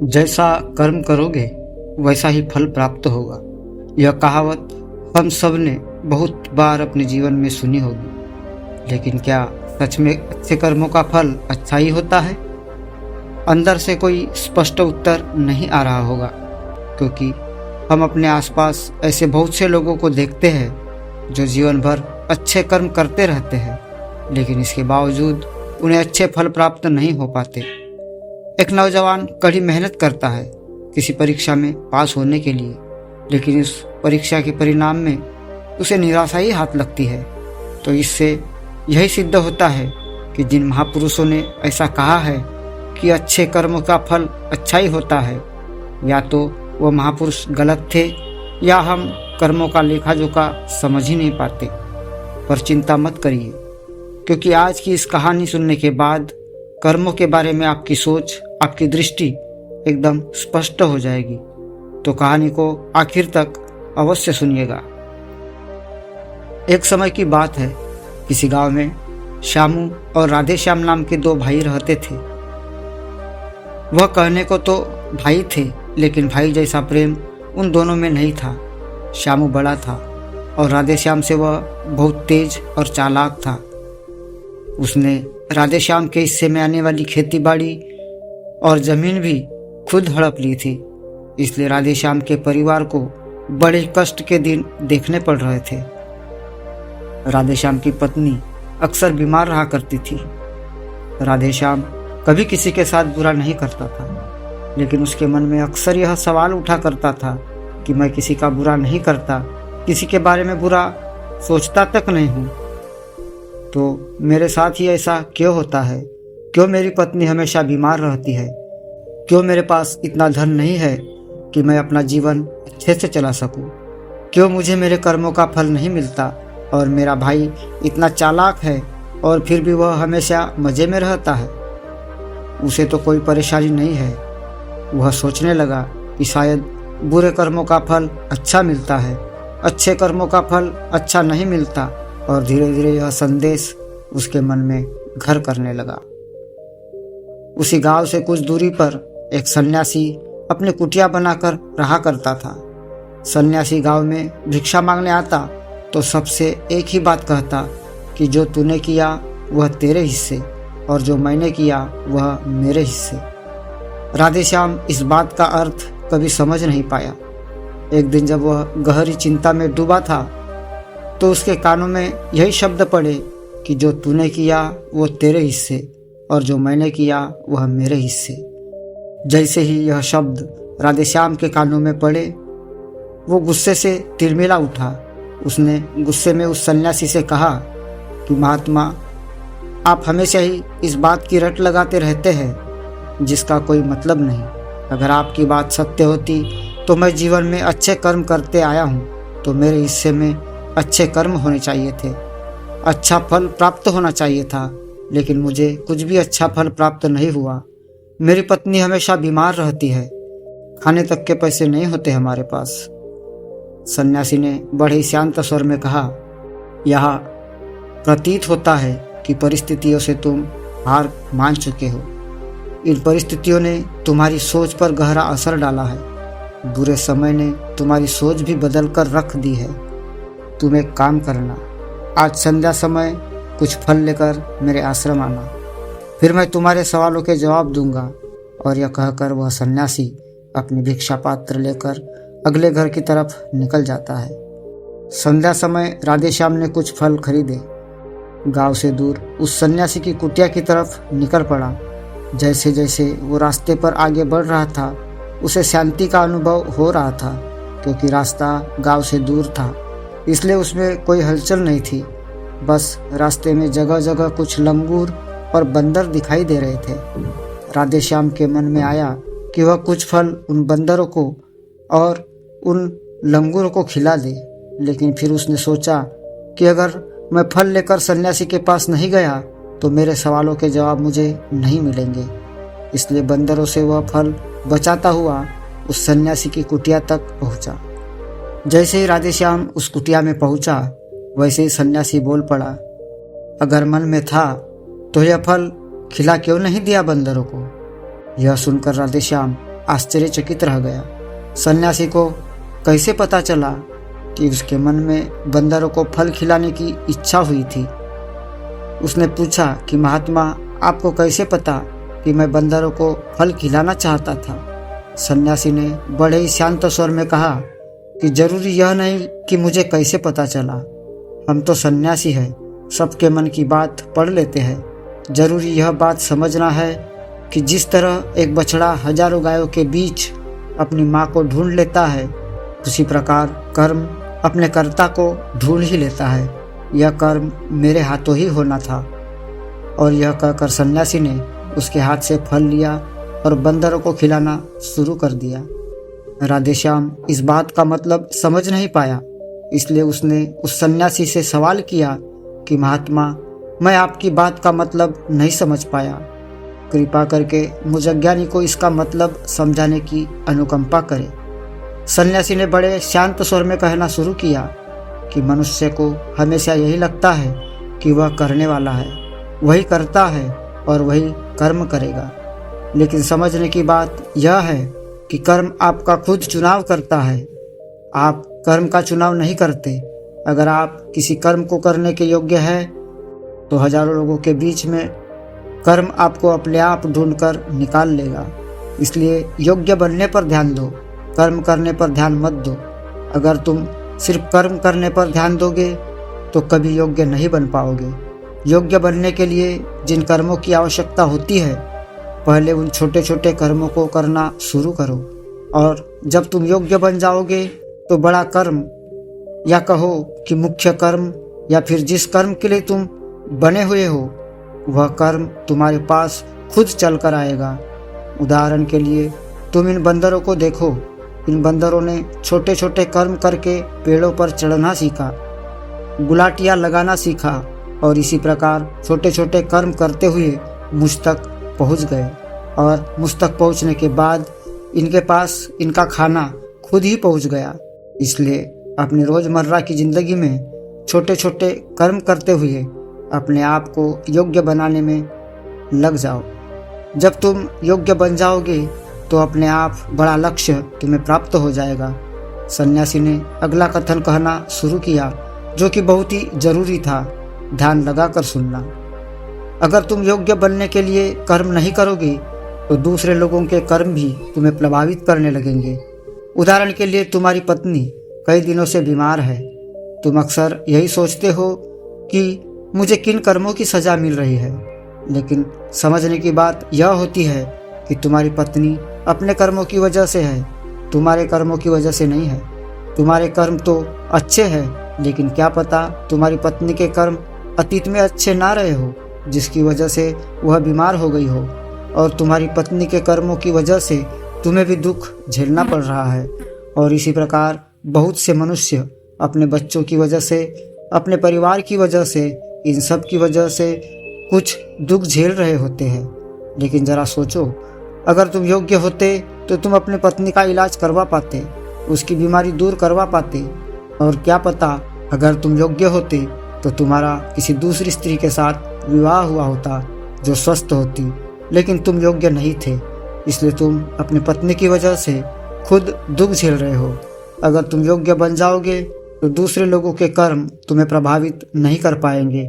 जैसा कर्म करोगे वैसा ही फल प्राप्त होगा। यह कहावत हम सब ने बहुत बार अपने जीवन में सुनी होगी, लेकिन क्या सच में अच्छे कर्मों का फल अच्छा ही होता है? अंदर से कोई स्पष्ट उत्तर नहीं आ रहा होगा, क्योंकि हम अपने आसपास ऐसे बहुत से लोगों को देखते हैं जो जीवन भर अच्छे कर्म करते रहते हैं, लेकिन इसके बावजूद उन्हें अच्छे फल प्राप्त नहीं हो पाते। एक नौजवान कड़ी मेहनत करता है किसी परीक्षा में पास होने के लिए, लेकिन इस परीक्षा के परिणाम में उसे निराशा ही हाथ लगती है। तो इससे यही सिद्ध होता है कि जिन महापुरुषों ने ऐसा कहा है कि अच्छे कर्मों का फल अच्छा ही होता है, या तो वह महापुरुष गलत थे या हम कर्मों का लेखा जोखा समझ ही नहीं पाते। पर चिंता मत करिए, क्योंकि आज की इस कहानी सुनने के बाद कर्मों के बारे में आपकी सोच, आपकी दृष्टि एकदम स्पष्ट हो जाएगी। तो कहानी को आखिर तक अवश्य सुनिएगा। एक समय की बात है, किसी गांव में श्यामू और राधे श्याम नाम के दो भाई रहते थे। वह कहने को तो भाई थे, लेकिन भाई जैसा प्रेम उन दोनों में नहीं था। श्यामू बड़ा था और राधे श्याम से वह बहुत तेज और चालाक था। उसने राधे श्याम के हिस्से में आने वाली खेती बाड़ी और जमीन भी खुद हड़प ली थी। इसलिए राधे श्याम के परिवार को बड़े कष्ट के दिन देखने पड़ रहे थे। राधे श्याम की पत्नी अक्सर बीमार रहा करती थी। राधे श्याम कभी किसी के साथ बुरा नहीं करता था, लेकिन उसके मन में अक्सर यह सवाल उठा करता था कि मैं किसी का बुरा नहीं करता, किसी के बारे में बुरा सोचता तक नहीं हूँ, तो मेरे साथ ही ऐसा क्यों होता है? क्यों मेरी पत्नी हमेशा बीमार रहती है? क्यों मेरे पास इतना धन नहीं है कि मैं अपना जीवन अच्छे से चला सकूं? क्यों मुझे मेरे कर्मों का फल नहीं मिलता? और मेरा भाई इतना चालाक है और फिर भी वह हमेशा मज़े में रहता है, उसे तो कोई परेशानी नहीं है। वह सोचने लगा कि शायद बुरे कर्मों का फल अच्छा मिलता है, अच्छे कर्मों का फल अच्छा नहीं मिलता। और धीरे धीरे यह संदेश उसके मन में घर करने लगा। उसी गांव से कुछ दूरी पर एक सन्यासी अपनी कुटिया बनाकर रहा करता था। सन्यासी गांव में भिक्षा मांगने आता तो सबसे एक ही बात कहता कि जो तूने किया वह तेरे हिस्से और जो मैंने किया वह मेरे हिस्से। राधे श्याम इस बात का अर्थ कभी समझ नहीं पाया। एक दिन जब वह गहरी चिंता में डूबा था तो उसके कानों में यही शब्द पड़े कि जो तूने किया वो तेरे हिस्से और जो मैंने किया वह मेरे हिस्से। जैसे ही यह शब्द राधे श्याम के कानों में पड़े, वो गुस्से से तिलमिला उठा। उसने गुस्से में उस सन्यासी से कहा कि महात्मा, आप हमेशा ही इस बात की रट लगाते रहते हैं जिसका कोई मतलब नहीं। अगर आपकी बात सत्य होती तो मैं जीवन में अच्छे कर्म करते आया हूँ, तो मेरे हिस्से में अच्छे कर्म होने चाहिए थे, अच्छा फल प्राप्त होना चाहिए था, लेकिन मुझे कुछ भी अच्छा फल प्राप्त नहीं हुआ। मेरी पत्नी हमेशा बीमार रहती है, खाने तक के पैसे नहीं होते हमारे पास। सन्यासी ने बड़े शांत स्वर में कहा, यह प्रतीत होता है कि परिस्थितियों से तुम हार मान चुके हो। इन परिस्थितियों ने तुम्हारी सोच पर गहरा असर डाला है। बुरे समय ने तुम्हारी सोच भी बदल कर रख दी है। तुम एक काम करना, आज संध्या समय कुछ फल लेकर मेरे आश्रम आना, फिर मैं तुम्हारे सवालों के जवाब दूंगा। और यह कहकर वह सन्यासी अपनी भिक्षा पात्र लेकर अगले घर की तरफ निकल जाता है। संध्या समय राधे श्याम ने कुछ फल खरीदे, गांव से दूर उस सन्यासी की कुटिया की तरफ निकल पड़ा। जैसे जैसे वो रास्ते पर आगे बढ़ रहा था, उसे शांति का अनुभव हो रहा था, क्योंकि रास्ता गांव से दूर था, इसलिए उसमें कोई हलचल नहीं थी। बस रास्ते में जगह जगह कुछ लंगूर और बंदर दिखाई दे रहे थे। राधे श्याम के मन में आया कि वह कुछ फल उन बंदरों को और उन लंगूरों को खिला दे, लेकिन फिर उसने सोचा कि अगर मैं फल लेकर सन्यासी के पास नहीं गया तो मेरे सवालों के जवाब मुझे नहीं मिलेंगे। इसलिए बंदरों से वह फल बचाता हुआ उस सन्यासी की कुटिया तक पहुंचा। जैसे ही राधे श्याम उस कुटिया में पहुंचा, वैसे ही सन्यासी बोल पड़ा, अगर मन में था तो यह फल खिला क्यों नहीं दिया बंदरों को? यह सुनकर राधे श्याम आश्चर्यचकित रह गया। सन्यासी को कैसे पता चला कि उसके मन में बंदरों को फल खिलाने की इच्छा हुई थी। उसने पूछा कि महात्मा, आपको कैसे पता कि मैं बंदरों को फल खिलाना चाहता था? सन्यासी ने बड़े ही शांत स्वर में कहा कि जरूरी यह नहीं कि मुझे कैसे पता चला। हम तो सन्यासी हैं, सबके मन की बात पढ़ लेते हैं। जरूरी यह बात समझना है कि जिस तरह एक बछड़ा हजारों गायों के बीच अपनी माँ को ढूंढ लेता है, उसी प्रकार कर्म अपने कर्ता को ढूंढ ही लेता है। यह कर्म मेरे हाथों ही होना था। और यह कहकर सन्यासी ने उसके हाथ से फल लिया और बंदरों को खिलाना शुरू कर दिया। राधेश्याम इस बात का मतलब समझ नहीं पाया, इसलिए उसने उस सन्यासी से सवाल किया कि महात्मा, मैं आपकी बात का मतलब नहीं समझ पाया। कृपा करके मुझ अज्ञानी को इसका मतलब समझाने की अनुकंपा करें। सन्यासी ने बड़े शांत स्वर में कहना शुरू किया कि मनुष्य को हमेशा यही लगता है कि वह करने वाला है, वही करता है और वही कर्म करेगा। लेकिन समझने की बात यह है कि कर्म आपका खुद चुनाव करता है। आप कर्म का चुनाव नहीं करते। अगर आप किसी कर्म को करने के योग्य हैं तो हजारों लोगों के बीच में कर्म आपको अपने आप ढूंढकर निकाल लेगा। इसलिए योग्य बनने पर ध्यान दो, कर्म करने पर ध्यान मत दो। अगर तुम सिर्फ कर्म करने पर ध्यान दोगे तो कभी योग्य नहीं बन पाओगे। योग्य बनने के लिए जिन कर्मों की आवश्यकता होती है, पहले उन छोटे छोटे कर्मों को करना शुरू करो, और जब तुम योग्य बन जाओगे तो बड़ा कर्म, या कहो कि मुख्य कर्म, या फिर जिस कर्म के लिए तुम बने हुए हो वह कर्म तुम्हारे पास खुद चल कर आएगा। उदाहरण के लिए तुम इन बंदरों को देखो। इन बंदरों ने छोटे छोटे कर्म करके पेड़ों पर चढ़ना सीखा, गुलाटियाँ लगाना सीखा, और इसी प्रकार छोटे छोटे कर्म करते हुए मुझ तक पहुँच गए। और मुझ तक पहुँचने के बाद इनके पास इनका खाना खुद ही पहुँच गया। इसलिए अपनी रोज़मर्रा की ज़िंदगी में छोटे छोटे कर्म करते हुए अपने आप को योग्य बनाने में लग जाओ। जब तुम योग्य बन जाओगे तो अपने आप बड़ा लक्ष्य तुम्हें प्राप्त हो जाएगा। सन्यासी ने अगला कथन कहना शुरू किया, जो कि बहुत ही जरूरी था। ध्यान लगाकर सुनना। अगर तुम योग्य बनने के लिए कर्म नहीं करोगे तो दूसरे लोगों के कर्म भी तुम्हें प्रभावित करने लगेंगे। उदाहरण के लिए तुम्हारी पत्नी कई दिनों से बीमार है। तुम अक्सर यही सोचते हो कि मुझे किन कर्मों की सज़ा मिल रही है, लेकिन समझने की बात यह होती है कि तुम्हारी पत्नी अपने कर्मों की वजह से है, तुम्हारे कर्मों की वजह से नहीं है। तुम्हारे कर्म तो अच्छे हैं, लेकिन क्या पता तुम्हारी पत्नी के कर्म अतीत में अच्छे ना रहे हो, जिसकी वजह से वह बीमार हो गई हो, और तुम्हारी पत्नी के कर्मों की वजह से तुम्हें भी दुख झेलना पड़ रहा है। और इसी प्रकार बहुत से मनुष्य अपने बच्चों की वजह से, अपने परिवार की वजह से, इन सब की वजह से कुछ दुख झेल रहे होते हैं। लेकिन जरा सोचो, अगर तुम योग्य होते तो तुम अपनी पत्नी का इलाज करवा पाते, उसकी बीमारी दूर करवा पाते। और क्या पता अगर तुम योग्य होते तो तुम्हारा किसी दूसरी स्त्री के साथ विवाह हुआ होता जो स्वस्थ होती। लेकिन तुम योग्य नहीं थे, इसलिए तुम अपनी पत्नी की वजह से खुद दुख झेल रहे हो। अगर तुम योग्य बन जाओगे तो दूसरे लोगों के कर्म तुम्हें प्रभावित नहीं कर पाएंगे।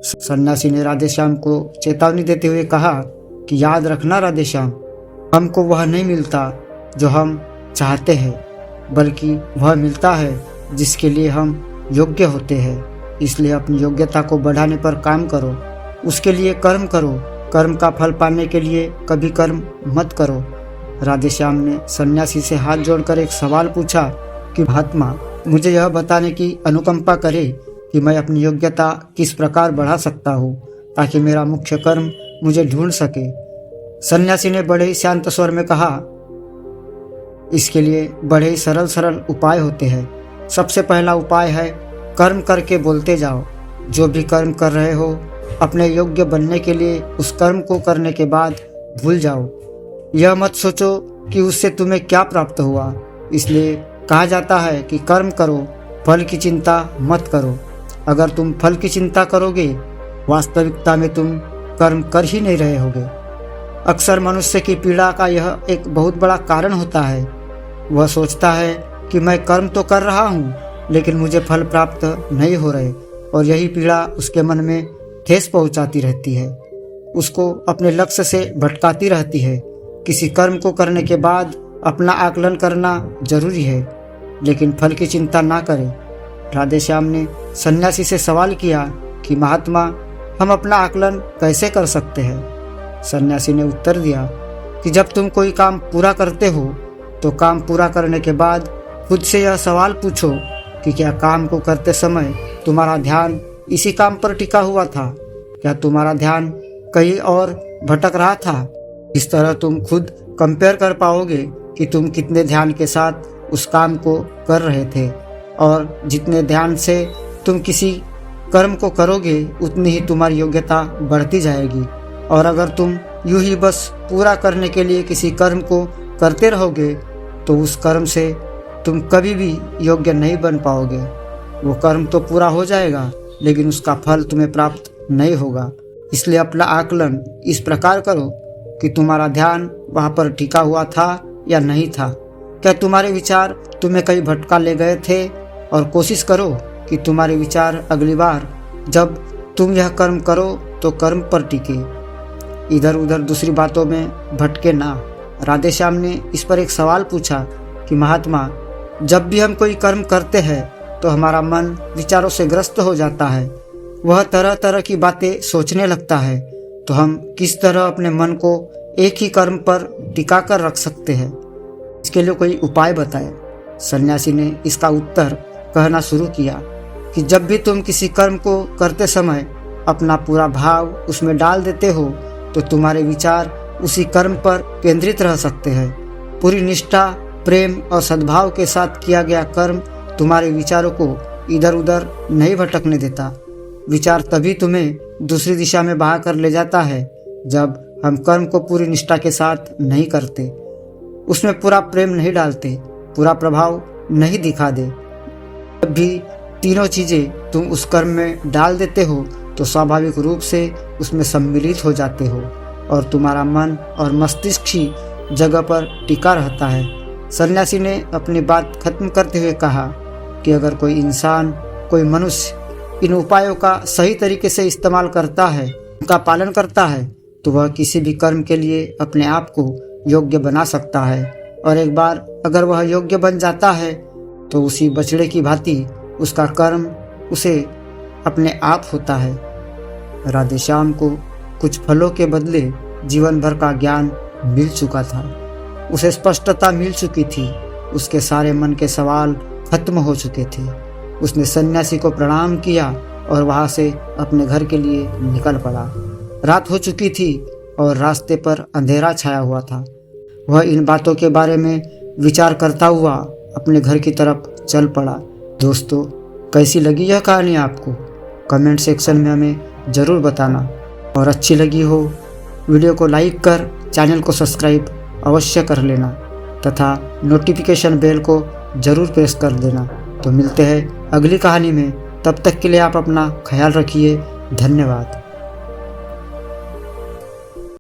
सन्यासी ने राधेश्याम को चेतावनी देते हुए कहा कि याद रखना राधेश्याम, हमको वह नहीं मिलता जो हम चाहते हैं, बल्कि वह मिलता है जिसके लिए हम योग्य होते हैं। इसलिए अपनी योग्यता को बढ़ाने पर काम करो, उसके लिए कर्म करो। कर्म का फल पाने के लिए कभी कर्म मत करो। राधेश्याम ने सन्यासी से हाथ जोड़कर एक सवाल पूछा कि महात्मा, मुझे यह बताने की अनुकंपा करे कि मैं अपनी योग्यता किस प्रकार बढ़ा सकता हूँ ताकि मेरा मुख्य कर्म मुझे ढूंढ सके। सन्यासी ने बड़े ही शांत स्वर में कहा, इसके लिए बड़े ही सरल सरल उपाय होते हैं। सबसे पहला उपाय है कर्म करके बोलते जाओ। जो भी कर्म कर रहे हो अपने योग्य बनने के लिए उस कर्म को करने के बाद भूल जाओ। यह मत सोचो कि उससे तुम्हें क्या प्राप्त हुआ। इसलिए कहा जाता है कि कर्म करो, फल की चिंता मत करो। अगर तुम फल की चिंता करोगे, वास्तविकता में तुम कर्म कर ही नहीं रहे होगे। अक्सर मनुष्य की पीड़ा का यह एक बहुत बड़ा कारण होता है। वह सोचता है कि मैं कर्म तो कर रहा हूँ लेकिन मुझे फल प्राप्त नहीं हो रहे, और यही पीड़ा उसके मन में ठेस पहुँचाती रहती है, उसको अपने लक्ष्य से भटकाती रहती है। किसी कर्म को करने के बाद अपना आकलन करना जरूरी है, लेकिन फल की चिंता ना करें। राधेश्याम ने सन्यासी से सवाल किया कि महात्मा, हम अपना आकलन कैसे कर सकते हैं? सन्यासी ने उत्तर दिया कि जब तुम कोई काम पूरा करते हो तो काम पूरा करने के बाद खुद से यह सवाल पूछो कि क्या काम को करते समय तुम्हारा ध्यान इसी काम पर टिका हुआ था? क्या तुम्हारा ध्यान कहीं और भटक रहा था? इस तरह तुम खुद कंपेयर कर पाओगे कि तुम कितने ध्यान के साथ उस काम को कर रहे थे, और जितने ध्यान से तुम किसी कर्म को करोगे उतनी ही तुम्हारी योग्यता बढ़ती जाएगी। और अगर तुम यूं ही बस पूरा करने के लिए किसी कर्म को करते रहोगे तो उस कर्म से तुम कभी भी योग्य नहीं बन पाओगे। वो कर्म तो पूरा हो जाएगा लेकिन उसका फल तुम्हें प्राप्त नहीं होगा। इसलिए अपना आकलन इस प्रकार करो कि तुम्हारा ध्यान वहाँ पर टिका हुआ था या नहीं था। क्या तुम्हारे विचार तुम्हें कहीं भटका ले गए थे? और कोशिश करो कि तुम्हारे विचार अगली बार जब तुम यह कर्म करो तो कर्म पर टिके, इधर उधर दूसरी बातों में भटके ना। राधेश्याम ने इस पर एक सवाल पूछा कि महात्मा, जब भी हम कोई कर्म करते हैं तो हमारा मन विचारों से ग्रस्त हो जाता है, वह तरह तरह की बातें सोचने लगता है, तो हम किस तरह अपने मन को एक ही कर्म पर टिका कर रख सकते हैं? इसके लिए कोई उपाय बताए। सन्यासी ने इसका उत्तर कहना शुरू किया कि जब भी तुम किसी कर्म को करते समय अपना पूरा भाव उसमें डाल देते हो तो तुम्हारे विचार उसी कर्म पर केंद्रित रह सकते हैं। पूरी निष्ठा, प्रेम और सद्भाव के साथ किया गया कर्म तुम्हारे विचारों को इधर उधर नहीं भटकने देता। विचार तभी तुम्हें दूसरी दिशा में बहा कर ले जाता है जब हम कर्म को पूरी निष्ठा के साथ नहीं करते, उसमें पूरा प्रेम नहीं डालते, पूरा प्रभाव नहीं दिखा दे। जब भी तीनों चीजें तुम उस कर्म में डाल देते हो तो स्वाभाविक रूप से उसमें सम्मिलित हो जाते हो और तुम्हारा मन और मस्तिष्क ही जगह पर टिका रहता है। सन्यासी ने अपनी बात खत्म करते हुए कहा कि अगर कोई इंसान, कोई मनुष्य इन उपायों का सही तरीके से इस्तेमाल करता है, उनका पालन करता है, तो वह किसी भी कर्म के लिए अपने आप को योग्य बना सकता है। और एक बार अगर वह योग्य बन जाता है तो उसी बछड़े की भांति उसका कर्म उसे अपने आप होता है। राधेश्याम को कुछ फलों के बदले जीवन भर का ज्ञान मिल चुका था, उसे स्पष्टता मिल चुकी थी, उसके सारे मन के सवाल खत्म हो चुके थे। उसने सन्यासी को प्रणाम किया और वहां से अपने घर के लिए निकल पड़ा। रात हो चुकी थी और रास्ते पर अंधेरा छाया हुआ था। वह इन बातों के बारे में विचार करता हुआ अपने घर की तरफ चल पड़ा। दोस्तों, कैसी लगी यह कहानी आपको? कमेंट सेक्शन में हमें ज़रूर बताना, और अच्छी लगी हो वीडियो को लाइक कर चैनल को सब्सक्राइब अवश्य कर लेना तथा नोटिफिकेशन बेल को ज़रूर प्रेस कर देना। तो मिलते हैं अगली कहानी में, तब तक के लिए आप अपना ख्याल रखिए। धन्यवाद।